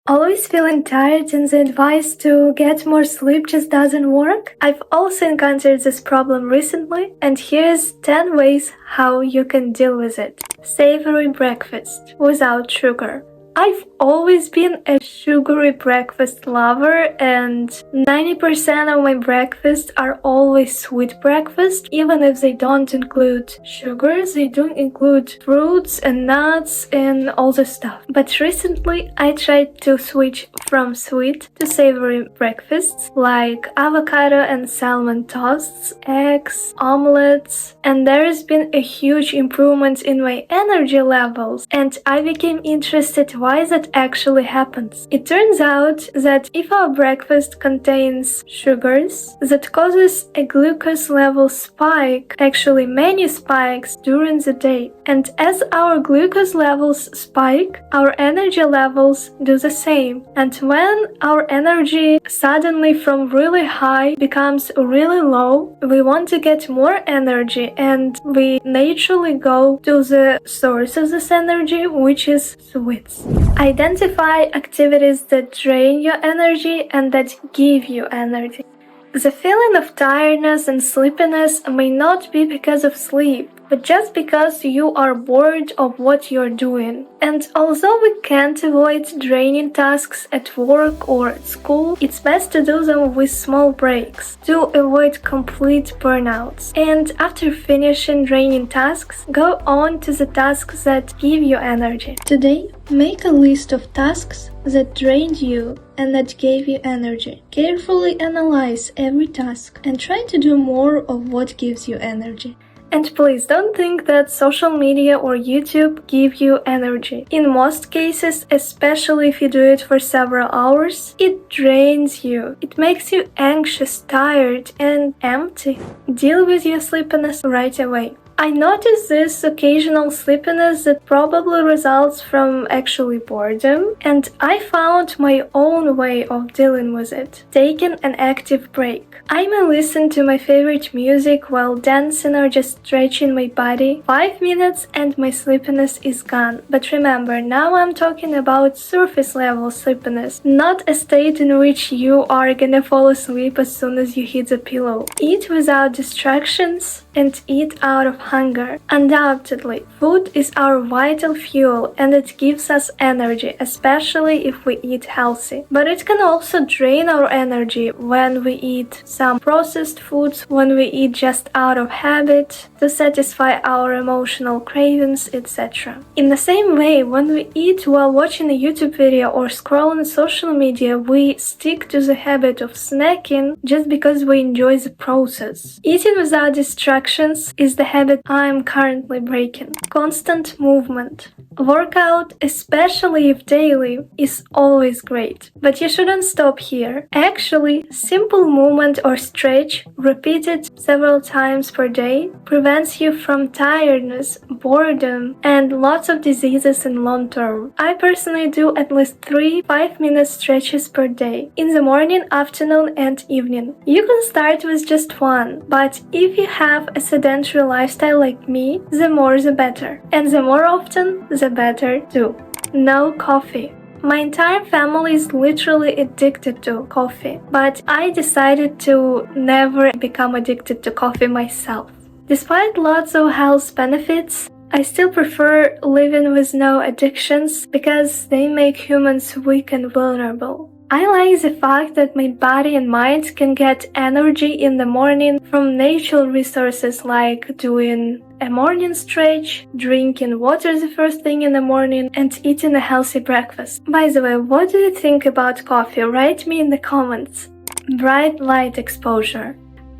Always feeling tired and the advice to get more sleep just doesn't work? I've also encountered this problem recently, and here's 10 ways how you can deal with it. Savory breakfast without sugar. I've always been a sugary breakfast lover, and 90% of my breakfasts are always sweet breakfast. Even if they don't include sugars, they do include fruits and nuts and all the stuff. But recently I tried to switch from sweet to savory breakfasts like avocado and salmon toasts, eggs, omelets, and there has been a huge improvement in my energy levels, and I became interested why that actually happens. It turns out that if our breakfast contains sugars, that causes a glucose level spike, actually many spikes during the day. And as our glucose levels spike, our energy levels do the same. And when our energy suddenly from really high becomes really low, we want to get more energy, and we naturally go to the source of this energy, which is sweets. Identify activities that drain your energy and that give you energy. The feeling of tiredness and sleepiness may not be because of sleep, but just because you are bored of what you're doing. And although we can't avoid draining tasks at work or at school, it's best to do them with small breaks to avoid complete burnouts. And after finishing draining tasks, go on to the tasks that give you energy. Today, make a list of tasks that drained you and that gave you energy. Carefully analyze every task and try to do more of what gives you energy. And please don't think that social media or YouTube give you energy. In most cases, especially if you do it for several hours, it drains you. It makes you anxious, tired, and empty. Deal with your sleepiness right away. I noticed this occasional sleepiness that probably results from actually boredom, and I found my own way of dealing with it, taking an active break. I may listen to my favorite music while dancing or just stretching my body. 5 minutes and my sleepiness is gone. But remember, now I'm talking about surface level sleepiness, not a state in which you are gonna fall asleep as soon as you hit the pillow. Eat without distractions and eat out of hunger. Undoubtedly, food is our vital fuel and it gives us energy, especially if we eat healthy. But it can also drain our energy when we eat some processed foods, when we eat just out of habit, to satisfy our emotional cravings, etc. In the same way, when we eat while watching a YouTube video or scrolling social media, we stick to the habit of snacking just because we enjoy the process. Eating without distractions is the habit I am currently breaking. Constant movement. Workout, especially if daily, is always great, but you shouldn't stop here. Actually, simple movement or stretch, repeated several times per day, prevents you from tiredness, boredom, and lots of diseases in long term. I personally do at least 3 5-minute stretches per day, in the morning, afternoon, and evening. You can start with just one, but if you have a sedentary lifestyle like me, the more the better. And the more often, the better too. No coffee. My entire family is literally addicted to coffee, but I decided to never become addicted to coffee myself. Despite lots of health benefits, I still prefer living with no addictions because they make humans weak and vulnerable. I like the fact that my body and mind can get energy in the morning from natural resources like doing a morning stretch, drinking water the first thing in the morning, and eating a healthy breakfast. By the way, what do you think about coffee? Write me in the comments. Bright light exposure.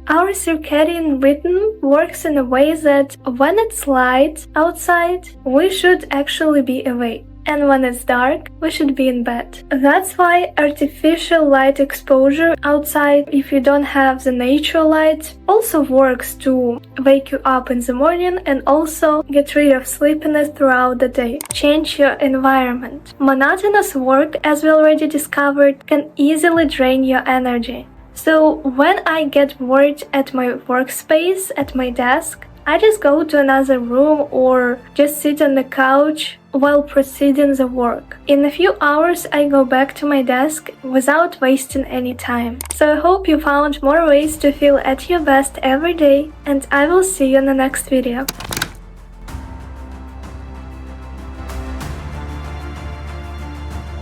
Our circadian rhythm works in a way that when it's light outside, we should actually be awake. And when it's dark, we should be in bed. That's why artificial light exposure outside, if you don't have the natural light, also works to wake you up in the morning and also get rid of sleepiness throughout the day. Change your environment. Monotonous work, as we already discovered, can easily drain your energy. So when I get bored at my workspace, at my desk, I just go to another room or just sit on the couch while proceeding the work. In a few hours, I go back to my desk without wasting any time. So I hope you found more ways to feel at your best every day, and I will see you in the next video.